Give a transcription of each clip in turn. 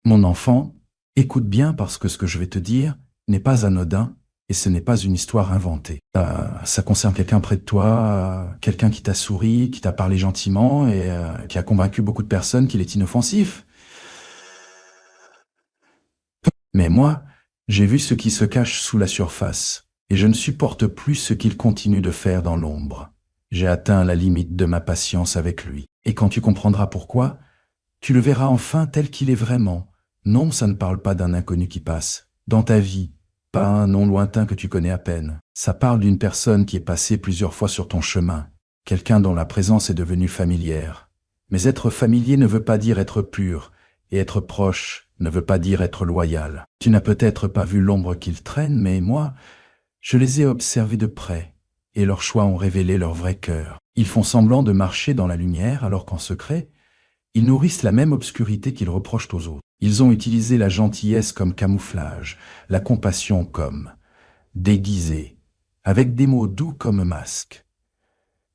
Mon enfant, écoute bien parce que ce que je vais te dire n'est pas anodin et ce n'est pas une histoire inventée. Ça concerne quelqu'un près de toi, quelqu'un qui t'a souri, qui t'a parlé gentiment et qui a convaincu beaucoup de personnes qu'il est inoffensif. Mais moi, j'ai vu ce qui se cache sous la surface et je ne supporte plus ce qu'il continue de faire dans l'ombre. J'ai atteint la limite de ma patience avec lui. Et quand tu comprendras pourquoi, tu le verras enfin tel qu'il est vraiment. Non, ça ne parle pas d'un inconnu qui passe. Dans ta vie, pas un nom lointain que tu connais à peine. Ça parle d'une personne qui est passée plusieurs fois sur ton chemin. Quelqu'un dont la présence est devenue familière. Mais être familier ne veut pas dire être pur, et être proche ne veut pas dire être loyal. Tu n'as peut-être pas vu l'ombre qu'ils traînent, mais moi, je les ai observés de près, et leurs choix ont révélé leur vrai cœur. Ils font semblant de marcher dans la lumière, alors qu'en secret, ils nourrissent la même obscurité qu'ils reprochent aux autres. Ils ont utilisé la gentillesse comme camouflage, la compassion comme déguisée, avec des mots doux comme masque.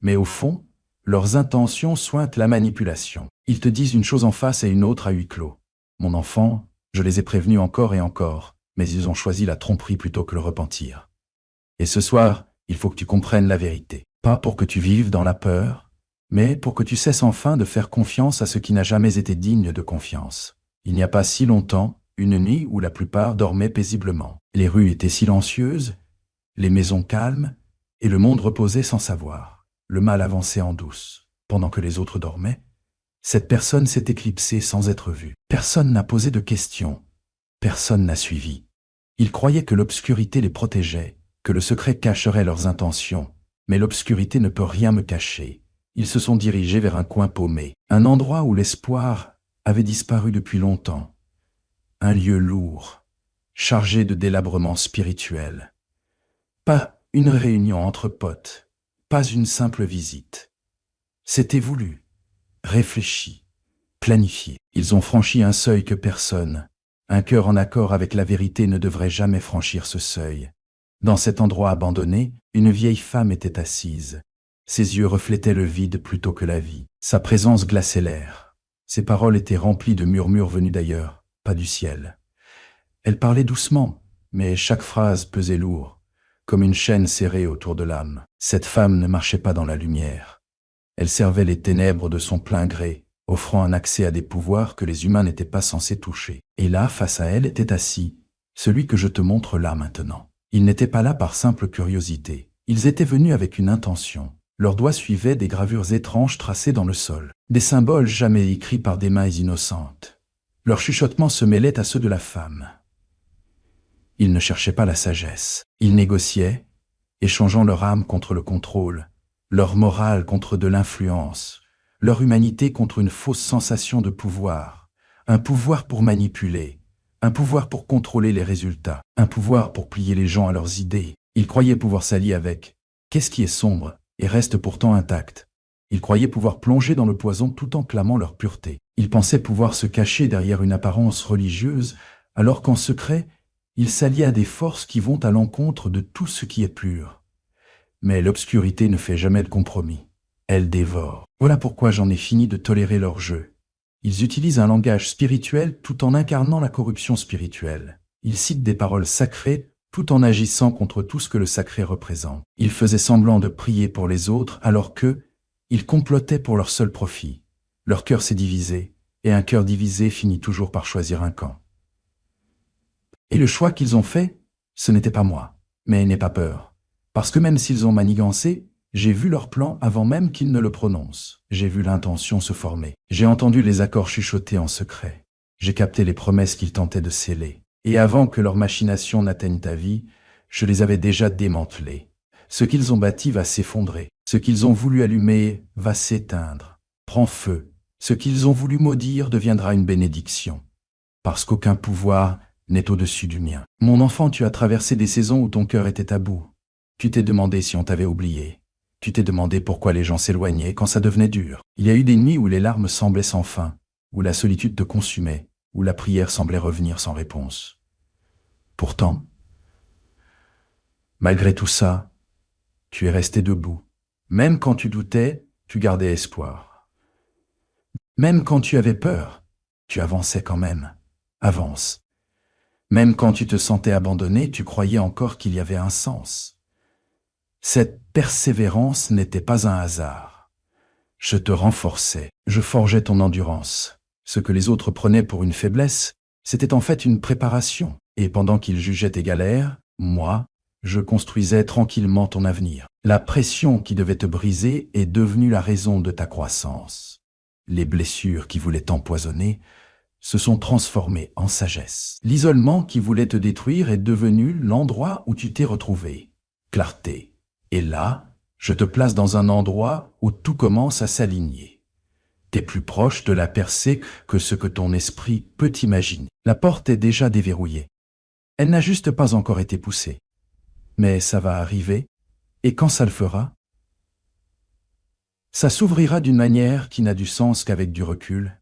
Mais au fond, leurs intentions sointent la manipulation. Ils te disent une chose en face et une autre à huis clos. Mon enfant, je les ai prévenus encore et encore, mais ils ont choisi la tromperie plutôt que le repentir. Et ce soir, il faut que tu comprennes la vérité. Pas pour que tu vives dans la peur, mais pour que tu cesses enfin de faire confiance à ce qui n'a jamais été digne de confiance. Il n'y a pas si longtemps, une nuit où la plupart dormaient paisiblement. Les rues étaient silencieuses, les maisons calmes, et le monde reposait sans savoir. Le mal avançait en douce. Pendant que les autres dormaient, cette personne s'est éclipsée sans être vue. Personne n'a posé de questions. Personne n'a suivi. Ils croyaient que l'obscurité les protégeait, que le secret cacherait leurs intentions. Mais l'obscurité ne peut rien me cacher. Ils se sont dirigés vers un coin paumé, un endroit où l'espoir avait disparu depuis longtemps. Un lieu lourd, chargé de délabrement spirituel. Pas une réunion entre potes, pas une simple visite. C'était voulu, réfléchi, planifié. Ils ont franchi un seuil que personne, un cœur en accord avec la vérité ne devrait jamais franchir ce seuil. Dans cet endroit abandonné, une vieille femme était assise. Ses yeux reflétaient le vide plutôt que la vie. Sa présence glaçait l'air. Ses paroles étaient remplies de murmures venus d'ailleurs, pas du ciel. Elle parlait doucement, mais chaque phrase pesait lourd, comme une chaîne serrée autour de l'âme. Cette femme ne marchait pas dans la lumière. Elle servait les ténèbres de son plein gré, offrant un accès à des pouvoirs que les humains n'étaient pas censés toucher. Et là, face à elle, était assis, celui que je te montre là maintenant. Ils n'étaient pas là par simple curiosité. Ils étaient venus avec une intention. Leurs doigts suivaient des gravures étranges tracées dans le sol, des symboles jamais écrits par des mains innocentes. Leur chuchotement se mêlait à ceux de la femme. Ils ne cherchaient pas la sagesse. Ils négociaient, échangeant leur âme contre le contrôle, leur morale contre de l'influence, leur humanité contre une fausse sensation de pouvoir, un pouvoir pour manipuler, un pouvoir pour contrôler les résultats, un pouvoir pour plier les gens à leurs idées. Ils croyaient pouvoir s'allier avec qu'est-ce qui est sombre et reste pourtant intact. Ils croyaient pouvoir plonger dans le poison tout en clamant leur pureté. Ils pensaient pouvoir se cacher derrière une apparence religieuse, alors qu'en secret, ils s'alliaient à des forces qui vont à l'encontre de tout ce qui est pur. Mais l'obscurité ne fait jamais de compromis. Elle dévore. Voilà pourquoi j'en ai fini de tolérer leur jeu. Ils utilisent un langage spirituel tout en incarnant la corruption spirituelle. Ils citent des paroles sacrées tout en agissant contre tout ce que le sacré représente. Ils faisaient semblant de prier pour les autres alors ils complotaient pour leur seul profit. Leur cœur s'est divisé, et un cœur divisé finit toujours par choisir un camp. Et le choix qu'ils ont fait, ce n'était pas moi. Mais n'aie pas peur. Parce que même s'ils ont manigancé, j'ai vu leur plan avant même qu'ils ne le prononcent. J'ai vu l'intention se former. J'ai entendu les accords chuchotés en secret. J'ai capté les promesses qu'ils tentaient de sceller. Et avant que leur machination n'atteigne ta vie, je les avais déjà démantelés. Ce qu'ils ont bâti va s'effondrer. Ce qu'ils ont voulu allumer va s'éteindre. Prends feu. Ce qu'ils ont voulu maudire deviendra une bénédiction. Parce qu'aucun pouvoir n'est au-dessus du mien. Mon enfant, tu as traversé des saisons où ton cœur était à bout. Tu t'es demandé si on t'avait oublié. Tu t'es demandé pourquoi les gens s'éloignaient quand ça devenait dur. Il y a eu des nuits où les larmes semblaient sans fin, où la solitude te consumait, où la prière semblait revenir sans réponse. Pourtant, malgré tout ça, tu es resté debout. Même quand tu doutais, tu gardais espoir. Même quand tu avais peur, tu avançais quand même. avance. Même quand tu te sentais abandonné, tu croyais encore qu'il y avait un sens. Cette persévérance n'était pas un hasard. Je te renforçais, je forgeais ton endurance. Ce que les autres prenaient pour une faiblesse, c'était en fait une préparation. Et pendant qu'ils jugeaient tes galères, moi, je construisais tranquillement ton avenir. La pression qui devait te briser est devenue la raison de ta croissance. Les blessures qui voulaient t'empoisonner se sont transformées en sagesse. L'isolement qui voulait te détruire est devenu l'endroit où tu t'es retrouvé. Clarté. Et là, je te place dans un endroit où tout commence à s'aligner. T'es plus proche de la percée que ce que ton esprit peut imaginer. La porte est déjà déverrouillée. Elle n'a juste pas encore été poussée. Mais ça va arriver, et quand ça le fera, ça s'ouvrira d'une manière qui n'a du sens qu'avec du recul.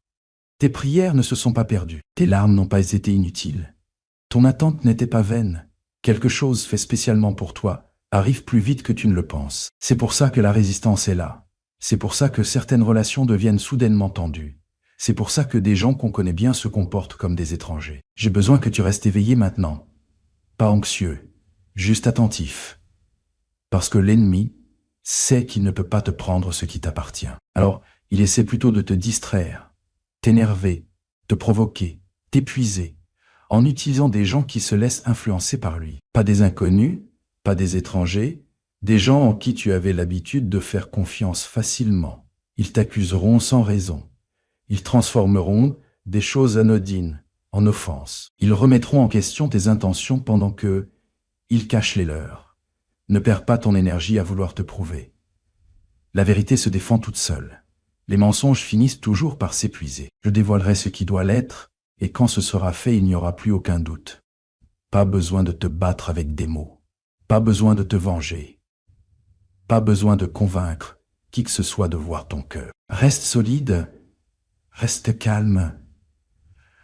Tes prières ne se sont pas perdues, tes larmes n'ont pas été inutiles. Ton attente n'était pas vaine. Quelque chose fait spécialement pour toi arrive plus vite que tu ne le penses. C'est pour ça que la résistance est là. C'est pour ça que certaines relations deviennent soudainement tendues. C'est pour ça que des gens qu'on connaît bien se comportent comme des étrangers. J'ai besoin que tu restes éveillé maintenant. Pas anxieux, juste attentif. Parce que l'ennemi sait qu'il ne peut pas te prendre ce qui t'appartient. Alors, il essaie plutôt de te distraire, t'énerver, te provoquer, t'épuiser, en utilisant des gens qui se laissent influencer par lui. Pas des inconnus, pas des étrangers, des gens en qui tu avais l'habitude de faire confiance facilement. Ils t'accuseront sans raison. Ils transformeront des choses anodines en offenses. Ils remettront en question tes intentions pendant que ils cachent les leurs. Ne perds pas ton énergie à vouloir te prouver. La vérité se défend toute seule. Les mensonges finissent toujours par s'épuiser. Je dévoilerai ce qui doit l'être, et quand ce sera fait, il n'y aura plus aucun doute. Pas besoin de te battre avec des mots. Pas besoin de te venger. Pas besoin de convaincre qui que ce soit de voir ton cœur. Reste solide, reste calme,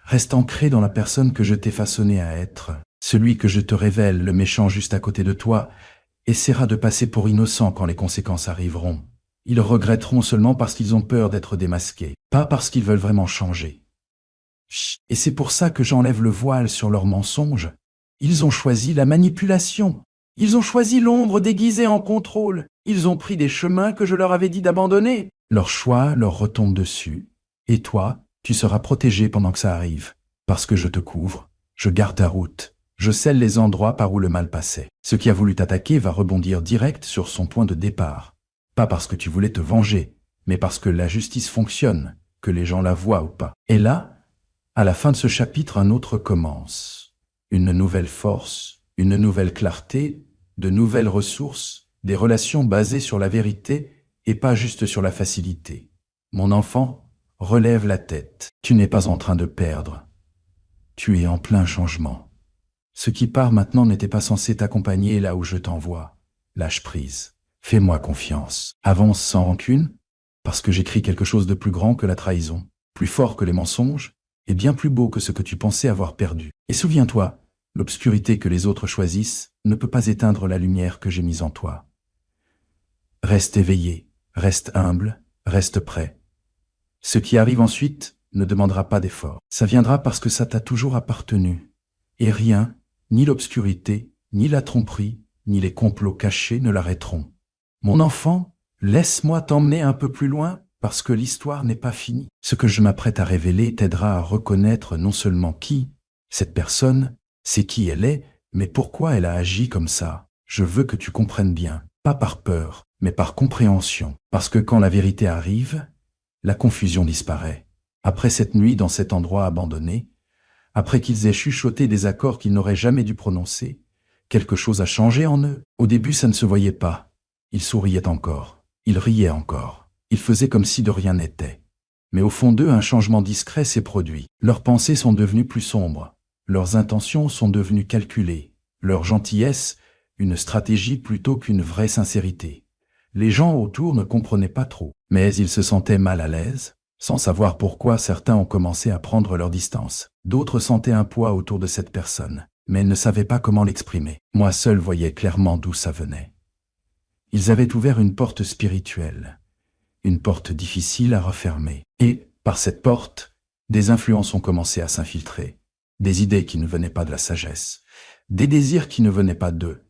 reste ancré dans la personne que je t'ai façonné à être. Celui que je te révèle, le méchant juste à côté de toi, essaiera de passer pour innocent quand les conséquences arriveront. Ils regretteront seulement parce qu'ils ont peur d'être démasqués, pas parce qu'ils veulent vraiment changer. Et c'est pour ça que j'enlève le voile sur leurs mensonges. Ils ont choisi la manipulation. Ils ont choisi l'ombre déguisée en contrôle. Ils ont pris des chemins que je leur avais dit d'abandonner. Leur choix leur retombe dessus. Et toi, tu seras protégé pendant que ça arrive. Parce que je te couvre, je garde ta route. Je scelle les endroits par où le mal passait. Ce qui a voulu t'attaquer va rebondir direct sur son point de départ. Pas parce que tu voulais te venger, mais parce que la justice fonctionne, que les gens la voient ou pas. Et là, à la fin de ce chapitre, un autre commence. Une nouvelle force, une nouvelle clarté, de nouvelles ressources, des relations basées sur la vérité et pas juste sur la facilité. Mon enfant, relève la tête. Tu n'es pas en train de perdre. Tu es en plein changement. Ce qui part maintenant n'était pas censé t'accompagner là où je t'envoie. Lâche prise. Fais-moi confiance. Avance sans rancune, parce que j'écris quelque chose de plus grand que la trahison, plus fort que les mensonges, et bien plus beau que ce que tu pensais avoir perdu. Et souviens-toi, l'obscurité que les autres choisissent ne peut pas éteindre la lumière que j'ai mise en toi. Reste éveillé, reste humble, reste prêt. Ce qui arrive ensuite ne demandera pas d'effort. Ça viendra parce que ça t'a toujours appartenu. Et rien, ni l'obscurité, ni la tromperie, ni les complots cachés ne l'arrêteront. Mon enfant, laisse-moi t'emmener un peu plus loin, parce que l'histoire n'est pas finie. Ce que je m'apprête à révéler t'aidera à reconnaître non seulement qui, cette personne, c'est qui elle est, mais pourquoi elle a agi comme ça. Je veux que tu comprennes bien, pas par peur, mais par compréhension. Parce que quand la vérité arrive, la confusion disparaît. Après cette nuit dans cet endroit abandonné, après qu'ils aient chuchoté des accords qu'ils n'auraient jamais dû prononcer, quelque chose a changé en eux. Au début, ça ne se voyait pas. Ils souriaient encore. Ils riaient encore. Ils faisaient comme si de rien n'était. Mais au fond d'eux, un changement discret s'est produit. Leurs pensées sont devenues plus sombres. Leurs intentions sont devenues calculées. Leur gentillesse, une stratégie plutôt qu'une vraie sincérité. Les gens autour ne comprenaient pas trop, mais ils se sentaient mal à l'aise. Sans savoir pourquoi, certains ont commencé à prendre leur distance. D'autres sentaient un poids autour de cette personne, mais ne savaient pas comment l'exprimer. Moi seul voyais clairement d'où ça venait. Ils avaient ouvert une porte spirituelle, une porte difficile à refermer. Et, par cette porte, des influences ont commencé à s'infiltrer. des idées qui ne venaient pas de la sagesse, des désirs qui ne venaient pas d'eux,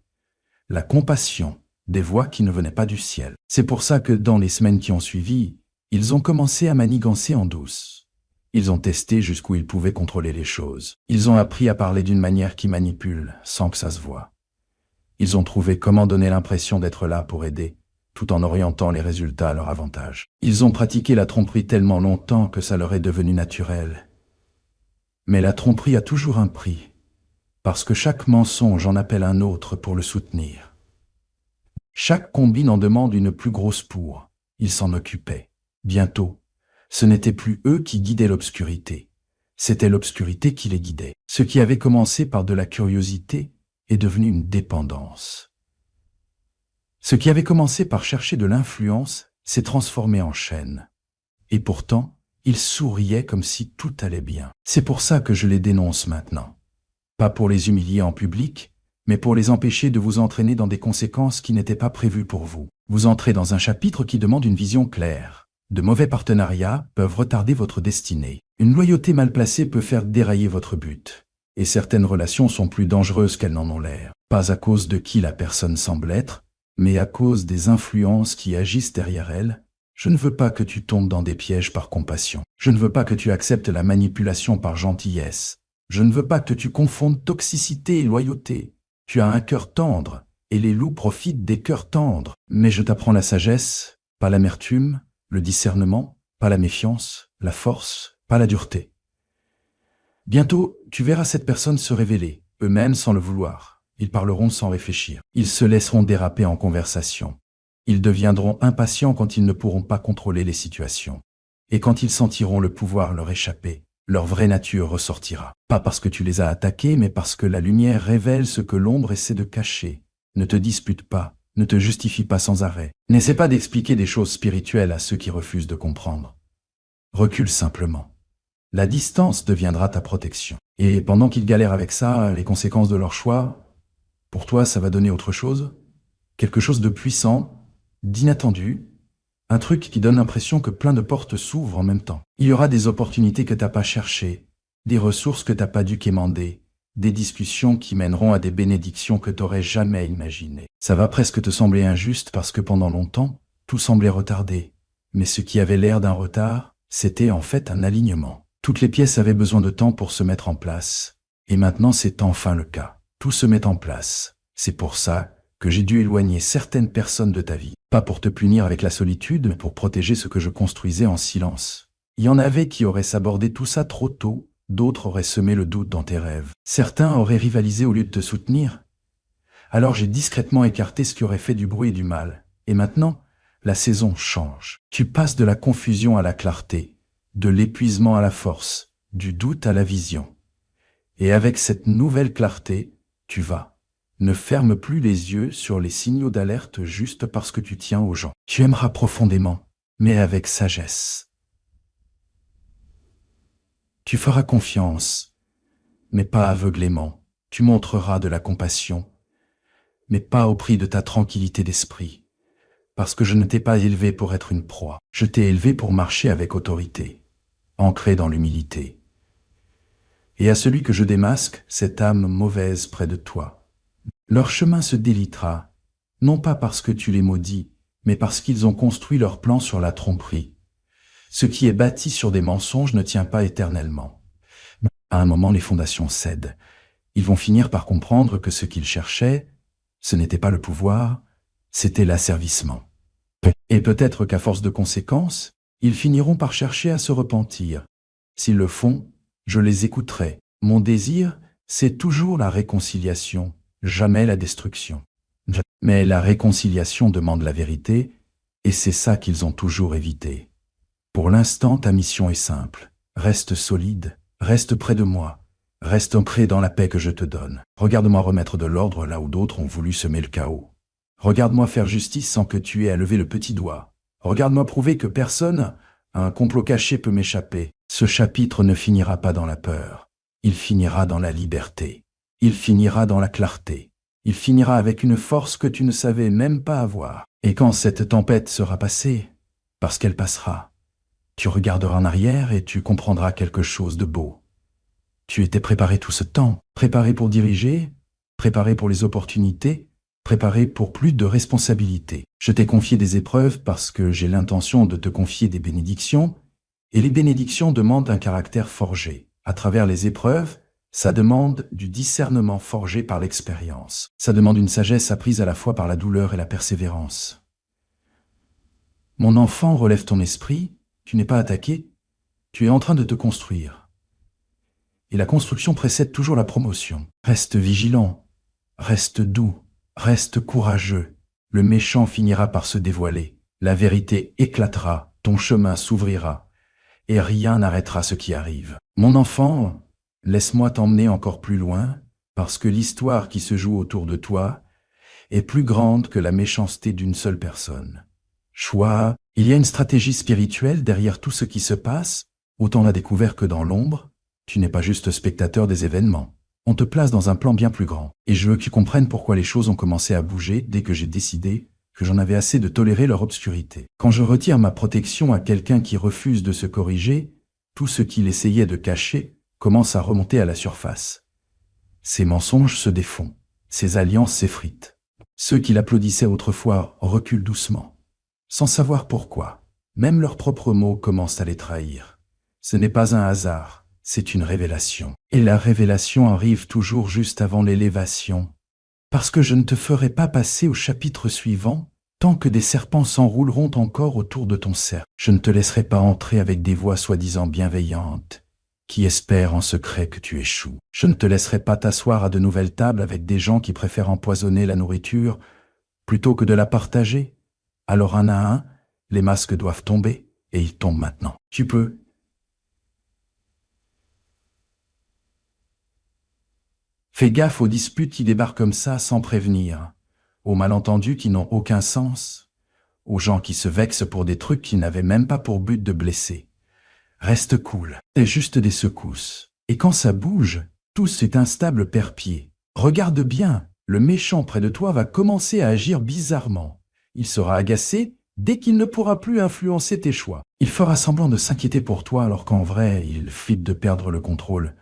la compassion, des voix qui ne venaient pas du ciel. C'est pour ça que dans les semaines qui ont suivi, ils ont commencé à manigancer en douce. Ils ont testé jusqu'où ils pouvaient contrôler les choses. Ils ont appris à parler d'une manière qui manipule, sans que ça se voie. Ils ont trouvé comment donner l'impression d'être là pour aider, tout en orientant les résultats à leur avantage. Ils ont pratiqué la tromperie tellement longtemps que ça leur est devenu naturel. Mais la tromperie a toujours un prix, parce que chaque mensonge en appelle un autre pour le soutenir. Chaque combine en demande une plus grosse pour. Ils s'en occupaient. Bientôt, ce n'était plus eux qui guidaient l'obscurité, c'était l'obscurité qui les guidait. Ce qui avait commencé par de la curiosité est devenu une dépendance. Ce qui avait commencé par chercher de l'influence s'est transformé en chaîne. Et pourtant, ils souriaient comme si tout allait bien. C'est pour ça que je les dénonce maintenant. Pas pour les humilier en public, mais pour les empêcher de vous entraîner dans des conséquences qui n'étaient pas prévues pour vous. Vous entrez dans un chapitre qui demande une vision claire. De mauvais partenariats peuvent retarder votre destinée. Une loyauté mal placée peut faire dérailler votre but. Et certaines relations sont plus dangereuses qu'elles n'en ont l'air. Pas à cause de qui la personne semble être, mais à cause des influences qui agissent derrière elle. Je ne veux pas que tu tombes dans des pièges par compassion. Je ne veux pas que tu acceptes la manipulation par gentillesse. Je ne veux pas que tu confondes toxicité et loyauté. Tu as un cœur tendre, et les loups profitent des cœurs tendres. Mais je t'apprends la sagesse, pas l'amertume, le discernement, pas la méfiance, la force, pas la dureté. Bientôt, tu verras cette personne se révéler, eux-mêmes sans le vouloir. Ils parleront sans réfléchir. Ils se laisseront déraper en conversation. Ils deviendront impatients quand ils ne pourront pas contrôler les situations. Et quand ils sentiront le pouvoir leur échapper, leur vraie nature ressortira. Pas parce que tu les as attaqués, mais parce que la lumière révèle ce que l'ombre essaie de cacher. Ne te dispute pas, ne te justifie pas sans arrêt. N'essaie pas d'expliquer des choses spirituelles à ceux qui refusent de comprendre. Recule simplement. La distance deviendra ta protection. Et pendant qu'ils galèrent avec ça, les conséquences de leur choix, pour toi, ça va donner autre chose? Quelque chose de puissant, d'inattendu, un truc qui donne l'impression que plein de portes s'ouvrent en même temps. Il y aura des opportunités que t'as pas cherchées, des ressources que t'as pas dû quémander, des discussions qui mèneront à des bénédictions que t'aurais jamais imaginées. Ça va presque te sembler injuste parce que pendant longtemps, tout semblait retardé. Mais ce qui avait l'air d'un retard, c'était en fait un alignement. Toutes les pièces avaient besoin de temps pour se mettre en place. Et maintenant c'est enfin le cas. Tout se met en place. C'est pour ça que j'ai dû éloigner certaines personnes de ta vie. Pas pour te punir avec la solitude, mais pour protéger ce que je construisais en silence. Il y en avait qui auraient sabordé tout ça trop tôt, d'autres auraient semé le doute dans tes rêves. Certains auraient rivalisé au lieu de te soutenir. Alors j'ai discrètement écarté ce qui aurait fait du bruit et du mal. Et maintenant, la saison change. Tu passes de la confusion à la clarté, de l'épuisement à la force, du doute à la vision. Et avec cette nouvelle clarté, tu vas. Ne ferme plus les yeux sur les signaux d'alerte juste parce que tu tiens aux gens. Tu aimeras profondément, mais avec sagesse. Tu feras confiance, mais pas aveuglément. Tu montreras de la compassion, mais pas au prix de ta tranquillité d'esprit. Parce que je ne t'ai pas élevé pour être une proie. Je t'ai élevé pour marcher avec autorité, ancré dans l'humilité. Et à celui que je démasque, cette âme mauvaise près de toi, leur chemin se délitera, non pas parce que tu les maudis, mais parce qu'ils ont construit leur plan sur la tromperie. Ce qui est bâti sur des mensonges ne tient pas éternellement. À un moment, les fondations cèdent. Ils vont finir par comprendre que ce qu'ils cherchaient, ce n'était pas le pouvoir, c'était l'asservissement. Et peut-être qu'à force de conséquences, ils finiront par chercher à se repentir. S'ils le font, je les écouterai. Mon désir, c'est toujours la réconciliation, jamais la destruction. Mais la réconciliation demande la vérité, et c'est ça qu'ils ont toujours évité. Pour l'instant, ta mission est simple. Reste solide, reste près de moi, reste ancré dans la paix que je te donne. Regarde-moi remettre de l'ordre là où d'autres ont voulu semer le chaos. Regarde-moi faire justice sans que tu aies à lever le petit doigt. Regarde-moi prouver que personne, un complot caché peut m'échapper. Ce chapitre ne finira pas dans la peur. Il finira dans la liberté. Il finira dans la clarté. Il finira avec une force que tu ne savais même pas avoir. Et quand cette tempête sera passée, parce qu'elle passera, tu regarderas en arrière et tu comprendras quelque chose de beau. Tu étais préparé tout ce temps, préparé pour diriger, préparé pour les opportunités, préparé pour plus de responsabilités. Je t'ai confié des épreuves parce que j'ai l'intention de te confier des bénédictions, et les bénédictions demandent un caractère forgé. À travers les épreuves, ça demande du discernement forgé par l'expérience. Ça demande une sagesse apprise à la fois par la douleur et la persévérance. Mon enfant, relève ton esprit, tu n'es pas attaqué, tu es en train de te construire. Et la construction précède toujours la promotion. Reste vigilant, reste doux, reste courageux. Le méchant finira par se dévoiler. La vérité éclatera, ton chemin s'ouvrira, et rien n'arrêtera ce qui arrive. Mon enfant, laisse-moi t'emmener encore plus loin, parce que l'histoire qui se joue autour de toi est plus grande que la méchanceté d'une seule personne. Choix, il y a une stratégie spirituelle derrière tout ce qui se passe, autant la découvert que dans l'ombre. Tu n'es pas juste spectateur des événements. On te place dans un plan bien plus grand. Et je veux que tu comprennes pourquoi les choses ont commencé à bouger dès que j'ai décidé que j'en avais assez de tolérer leur obscurité. Quand je retire ma protection à quelqu'un qui refuse de se corriger, tout ce qu'il essayait de cacher commence à remonter à la surface. Ses mensonges se défont, ses alliances s'effritent. Ceux qui l'applaudissaient autrefois reculent doucement, sans savoir pourquoi. Même leurs propres mots commencent à les trahir. Ce n'est pas un hasard, c'est une révélation. Et la révélation arrive toujours juste avant l'élévation. Parce que je ne te ferai pas passer au chapitre suivant, tant que des serpents s'enrouleront encore autour de ton cercle. Je ne te laisserai pas entrer avec des voix soi-disant bienveillantes, qui espèrent en secret que tu échoues. Je ne te laisserai pas t'asseoir à de nouvelles tables avec des gens qui préfèrent empoisonner la nourriture plutôt que de la partager. Alors un à un, les masques doivent tomber, et ils tombent maintenant. Tu peux. Fais gaffe aux disputes qui débarquent comme ça sans prévenir, aux malentendus qui n'ont aucun sens, aux gens qui se vexent pour des trucs qui n'avaient même pas pour but de blesser. Reste cool, c'est juste des secousses. Et quand ça bouge, tout c'est instable père-pied. Regarde bien, le méchant près de toi va commencer à agir bizarrement. Il sera agacé dès qu'il ne pourra plus influencer tes choix. Il fera semblant de s'inquiéter pour toi alors qu'en vrai, il flippe de perdre le contrôle.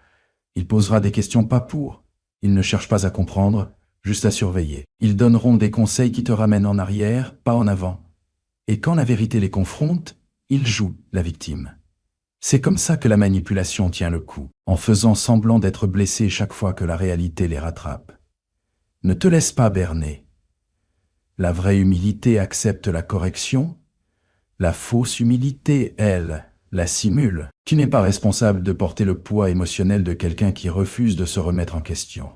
Il posera des questions pas pour. Ils ne cherchent pas à comprendre, juste à surveiller. Ils donneront des conseils qui te ramènent en arrière, pas en avant. Et quand la vérité les confronte, ils jouent la victime. C'est comme ça que la manipulation tient le coup, en faisant semblant d'être blessé chaque fois que la réalité les rattrape. Ne te laisse pas berner. La vraie humilité accepte la correction. La fausse humilité, elle, la simule. Tu n'es pas responsable de porter le poids émotionnel de quelqu'un qui refuse de se remettre en question.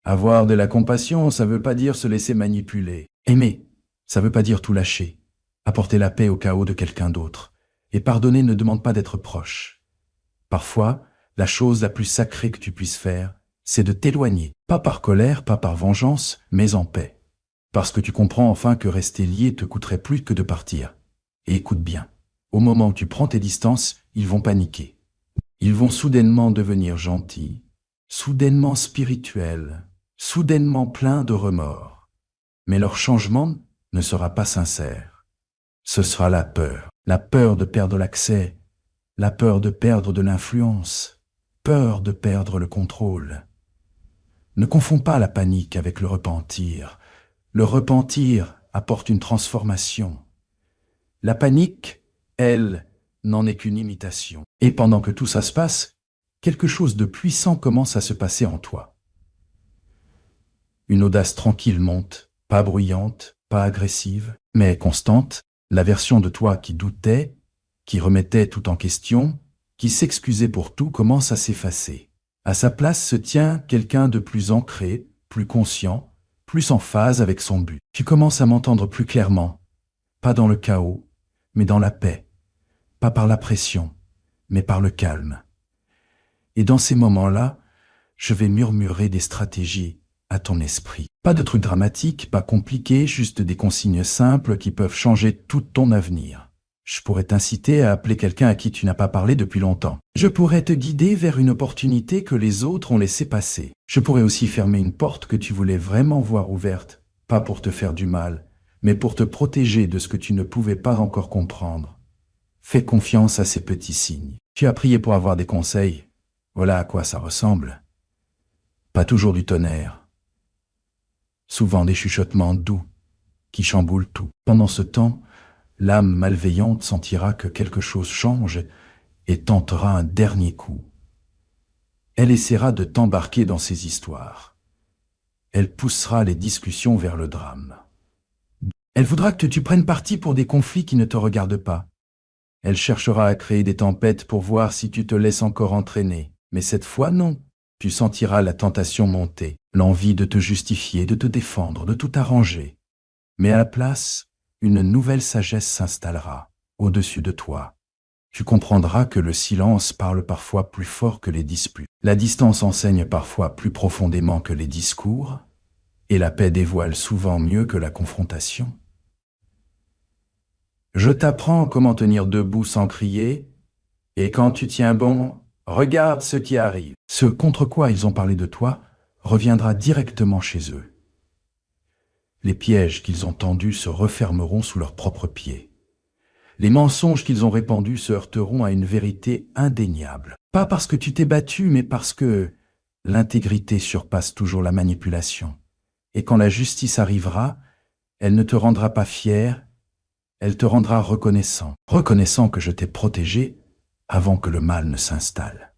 Avoir de la compassion, ça veut pas dire se laisser manipuler. Aimer, ça veut pas dire tout lâcher. Apporter la paix au chaos de quelqu'un d'autre. Et pardonner ne demande pas d'être proche. Parfois, la chose la plus sacrée que tu puisses faire, c'est de t'éloigner. Pas par colère, pas par vengeance, mais en paix. Parce que tu comprends enfin que rester lié te coûterait plus que de partir. Et écoute bien. Au moment où tu prends tes distances, ils vont paniquer. Ils vont soudainement devenir gentils, soudainement spirituels, soudainement pleins de remords. Mais leur changement ne sera pas sincère. Ce sera la peur de perdre l'accès, la peur de perdre de l'influence, peur de perdre le contrôle. Ne confonds pas la panique avec le repentir. Le repentir apporte une transformation. La panique, elle, n'en est qu'une imitation. Et pendant que tout ça se passe, quelque chose de puissant commence à se passer en toi. Une audace tranquille monte, pas bruyante, pas agressive, mais constante. La version de toi qui doutait, qui remettait tout en question, qui s'excusait pour tout commence à s'effacer. À sa place se tient quelqu'un de plus ancré, plus conscient, plus en phase avec son but. Tu commences à m'entendre plus clairement, pas dans le chaos, mais dans la paix, pas par la pression, mais par le calme. Et dans ces moments-là, je vais murmurer des stratégies à ton esprit. Pas de trucs dramatiques, pas compliqués, juste des consignes simples qui peuvent changer tout ton avenir. Je pourrais t'inciter à appeler quelqu'un à qui tu n'as pas parlé depuis longtemps. Je pourrais te guider vers une opportunité que les autres ont laissé passer. Je pourrais aussi fermer une porte que tu voulais vraiment voir ouverte, pas pour te faire du mal, mais pour te protéger de ce que tu ne pouvais pas encore comprendre. Fais confiance à ces petits signes. Tu as prié pour avoir des conseils. Voilà à quoi ça ressemble. Pas toujours du tonnerre. Souvent des chuchotements doux qui chamboulent tout. Pendant ce temps, l'âme malveillante sentira que quelque chose change et tentera un dernier coup. Elle essaiera de t'embarquer dans ses histoires. Elle poussera les discussions vers le drame. Elle voudra que tu prennes parti pour des conflits qui ne te regardent pas. Elle cherchera à créer des tempêtes pour voir si tu te laisses encore entraîner. Mais cette fois, non. Tu sentiras la tentation monter, l'envie de te justifier, de te défendre, de tout arranger. Mais à la place, une nouvelle sagesse s'installera au-dessus de toi. Tu comprendras que le silence parle parfois plus fort que les disputes. La distance enseigne parfois plus profondément que les discours, et la paix dévoile souvent mieux que la confrontation. Je t'apprends comment tenir debout sans crier, et quand tu tiens bon, regarde ce qui arrive. Ce contre quoi ils ont parlé de toi reviendra directement chez eux. Les pièges qu'ils ont tendus se refermeront sous leurs propres pieds. Les mensonges qu'ils ont répandus se heurteront à une vérité indéniable. Pas parce que tu t'es battu, mais parce que l'intégrité surpasse toujours la manipulation. Et quand la justice arrivera, elle ne te rendra pas fier, elle te rendra reconnaissant. Reconnaissant que je t'ai protégé avant que le mal ne s'installe.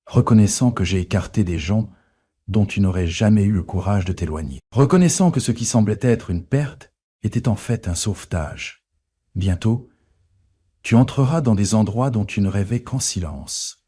Reconnaissant que j'ai écarté des gens dont tu n'aurais jamais eu le courage de t'éloigner. Reconnaissant que ce qui semblait être une perte était en fait un sauvetage. Bientôt, tu entreras dans des endroits dont tu ne rêvais qu'en silence.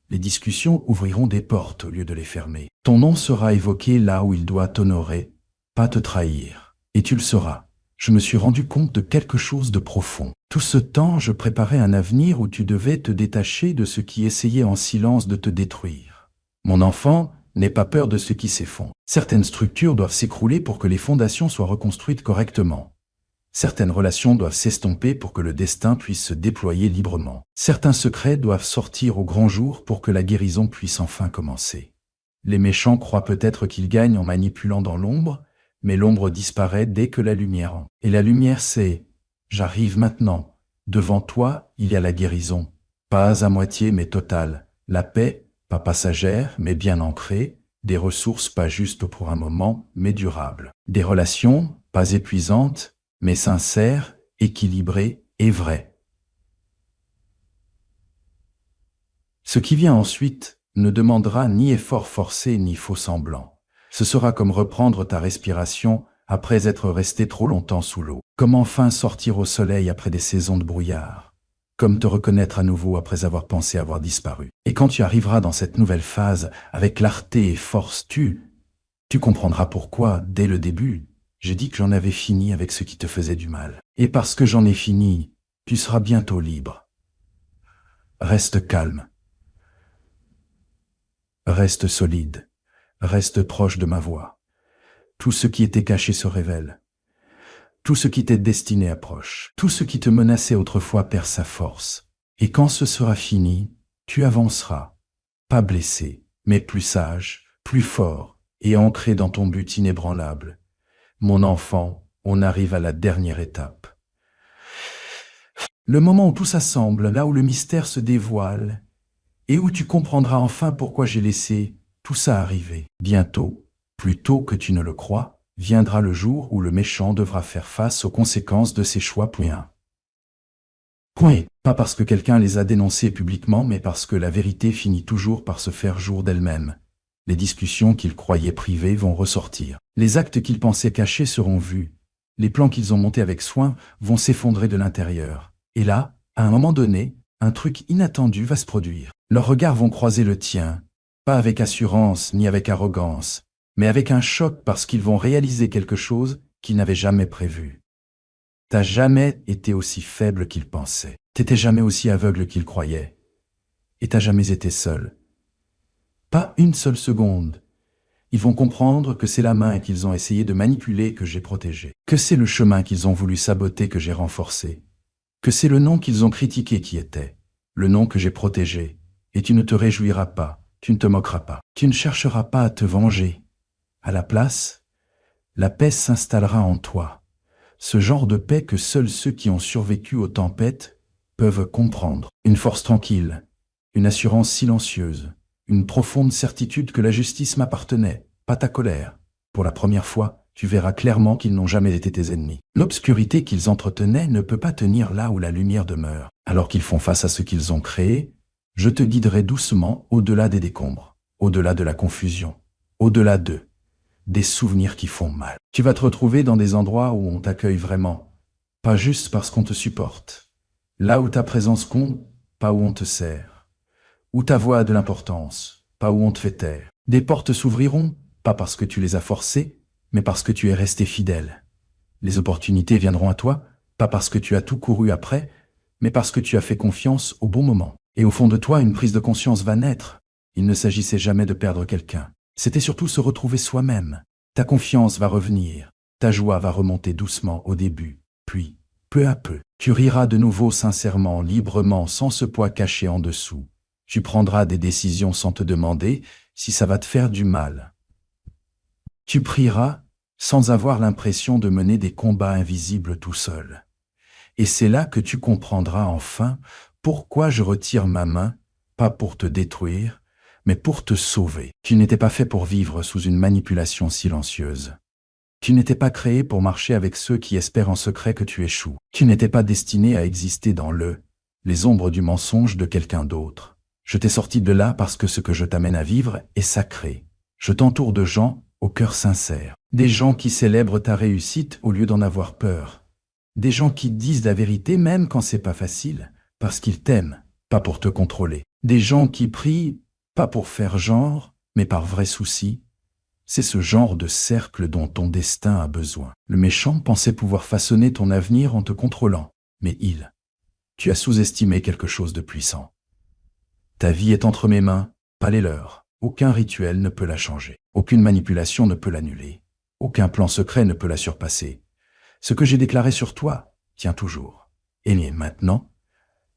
Les discussions ouvriront des portes au lieu de les fermer. Ton nom sera évoqué là où il doit t'honorer, pas te trahir. Et tu le sauras. Je me suis rendu compte de quelque chose de profond. Tout ce temps, je préparais un avenir où tu devais te détacher de ce qui essayait en silence de te détruire. Mon enfant, n'aie pas peur de ce qui s'effondre. Certaines structures doivent s'écrouler pour que les fondations soient reconstruites correctement. Certaines relations doivent s'estomper pour que le destin puisse se déployer librement. Certains secrets doivent sortir au grand jour pour que la guérison puisse enfin commencer. Les méchants croient peut-être qu'ils gagnent en manipulant dans l'ombre, mais l'ombre disparaît dès que la lumière entre. Et la lumière c'est « J'arrive maintenant. Devant toi, il y a la guérison. Pas à moitié mais totale. La paix, pas passagère mais bien ancrée. Des ressources pas juste pour un moment mais durables. Des relations, pas épuisantes, mais sincère, équilibré et vrai. Ce qui vient ensuite ne demandera ni effort forcé ni faux semblant. Ce sera comme reprendre ta respiration après être resté trop longtemps sous l'eau. Comme enfin sortir au soleil après des saisons de brouillard. Comme te reconnaître à nouveau après avoir pensé avoir disparu. Et quand tu arriveras dans cette nouvelle phase avec clarté et force, tu comprendras pourquoi, dès le début, j'ai dit que j'en avais fini avec ce qui te faisait du mal. Et parce que j'en ai fini, tu seras bientôt libre. Reste calme. Reste solide. Reste proche de ma voix. Tout ce qui était caché se révèle. Tout ce qui t'est destiné approche. Tout ce qui te menaçait autrefois perd sa force. Et quand ce sera fini, tu avanceras. Pas blessé, mais plus sage, plus fort et ancré dans ton but inébranlable. Mon enfant, on arrive à la dernière étape. Le moment où tout s'assemble, là où le mystère se dévoile, et où tu comprendras enfin pourquoi j'ai laissé tout ça arriver. Bientôt, plus tôt que tu ne le crois, viendra le jour où le méchant devra faire face aux conséquences de ses choix. Point. Pas parce que quelqu'un les a dénoncés publiquement, mais parce que la vérité finit toujours par se faire jour d'elle-même. Les discussions qu'ils croyaient privées vont ressortir. Les actes qu'ils pensaient cachés seront vus. Les plans qu'ils ont montés avec soin vont s'effondrer de l'intérieur. Et là, à un moment donné, un truc inattendu va se produire. Leurs regards vont croiser le tien, pas avec assurance ni avec arrogance, mais avec un choc parce qu'ils vont réaliser quelque chose qu'ils n'avaient jamais prévu. T'as jamais été aussi faible qu'ils pensaient. T'étais jamais aussi aveugle qu'ils croyaient. Et t'as jamais été seul. Pas une seule seconde. Ils vont comprendre que c'est la main qu'ils ont essayé de manipuler que j'ai protégée. Que c'est le chemin qu'ils ont voulu saboter que j'ai renforcé. Que c'est le nom qu'ils ont critiqué qui était. Le nom que j'ai protégé. Et tu ne te réjouiras pas. Tu ne te moqueras pas. Tu ne chercheras pas à te venger. À la place, la paix s'installera en toi. Ce genre de paix que seuls ceux qui ont survécu aux tempêtes peuvent comprendre. Une force tranquille, une assurance silencieuse, une profonde certitude que la justice m'appartenait, pas ta colère. Pour la première fois, tu verras clairement qu'ils n'ont jamais été tes ennemis. L'obscurité qu'ils entretenaient ne peut pas tenir là où la lumière demeure. Alors qu'ils font face à ce qu'ils ont créé, je te guiderai doucement au-delà des décombres, au-delà de la confusion, au-delà d'eux, des souvenirs qui font mal. Tu vas te retrouver dans des endroits où on t'accueille vraiment, pas juste parce qu'on te supporte. Là où ta présence compte, pas où on te sert. Où ta voix a de l'importance, pas où on te fait taire. Des portes s'ouvriront, pas parce que tu les as forcées, mais parce que tu es resté fidèle. Les opportunités viendront à toi, pas parce que tu as tout couru après, mais parce que tu as fait confiance au bon moment. Et au fond de toi, une prise de conscience va naître. Il ne s'agissait jamais de perdre quelqu'un. C'était surtout se retrouver soi-même. Ta confiance va revenir. Ta joie va remonter doucement au début. Puis, peu à peu, tu riras de nouveau sincèrement, librement, sans ce poids caché en dessous. Tu prendras des décisions sans te demander si ça va te faire du mal. Tu prieras sans avoir l'impression de mener des combats invisibles tout seul. Et c'est là que tu comprendras enfin pourquoi je retire ma main, pas pour te détruire, mais pour te sauver. Tu n'étais pas fait pour vivre sous une manipulation silencieuse. Tu n'étais pas créé pour marcher avec ceux qui espèrent en secret que tu échoues. Tu n'étais pas destiné à exister dans les ombres du mensonge de quelqu'un d'autre. Je t'ai sorti de là parce que ce que je t'amène à vivre est sacré. Je t'entoure de gens au cœur sincère. Des gens qui célèbrent ta réussite au lieu d'en avoir peur. Des gens qui disent la vérité même quand c'est pas facile, parce qu'ils t'aiment, pas pour te contrôler. Des gens qui prient, pas pour faire genre, mais par vrai souci. C'est ce genre de cercle dont ton destin a besoin. Le méchant pensait pouvoir façonner ton avenir en te contrôlant, mais tu as sous-estimé quelque chose de puissant. Ta vie est entre mes mains, pas les leurs. Aucun rituel ne peut la changer. Aucune manipulation ne peut l'annuler. Aucun plan secret ne peut la surpasser. Ce que j'ai déclaré sur toi tient toujours. Et maintenant,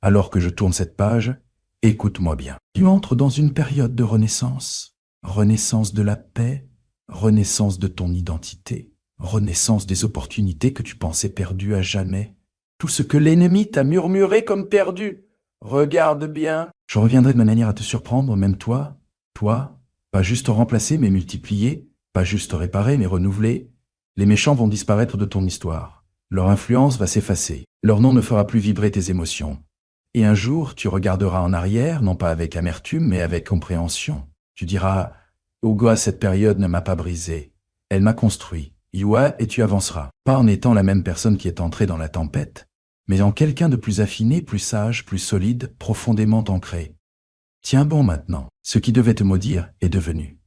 alors que je tourne cette page, écoute-moi bien. Tu entres dans une période de renaissance. Renaissance de la paix, renaissance de ton identité, renaissance des opportunités que tu pensais perdues à jamais. Tout ce que l'ennemi t'a murmuré comme perdu. Regarde bien. Je reviendrai de manière à te surprendre, même toi, pas juste remplacer mais multiplier, pas juste réparer mais renouveler. Les méchants vont disparaître de ton histoire. Leur influence va s'effacer. Leur nom ne fera plus vibrer tes émotions. Et un jour, tu regarderas en arrière, non pas avec amertume, mais avec compréhension. Tu diras, « Oga, cette période ne m'a pas brisé. Elle m'a construit. Yua, et tu avanceras. Pas en étant la même personne qui est entrée dans la tempête, mais en quelqu'un de plus affiné, plus sage, plus solide, profondément ancré. Tiens bon maintenant. Ce qui devait te maudire est devenu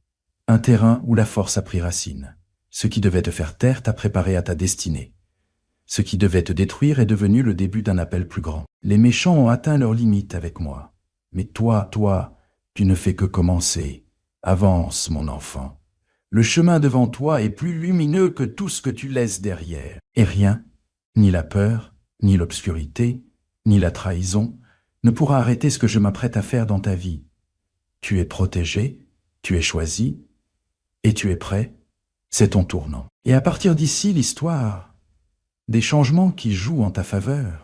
un terrain où la force a pris racine. Ce qui devait te faire taire t'a préparé à ta destinée. Ce qui devait te détruire est devenu le début d'un appel plus grand. Les méchants ont atteint leurs limites avec moi. Mais toi, tu ne fais que commencer. Avance, mon enfant. Le chemin devant toi est plus lumineux que tout ce que tu laisses derrière. Et rien, ni la peur, ni l'obscurité, ni la trahison, ne pourra arrêter ce que je m'apprête à faire dans ta vie. Tu es protégé, tu es choisi, et tu es prêt. C'est ton tournant. Et à partir d'ici, l'histoire, des changements qui jouent en ta faveur.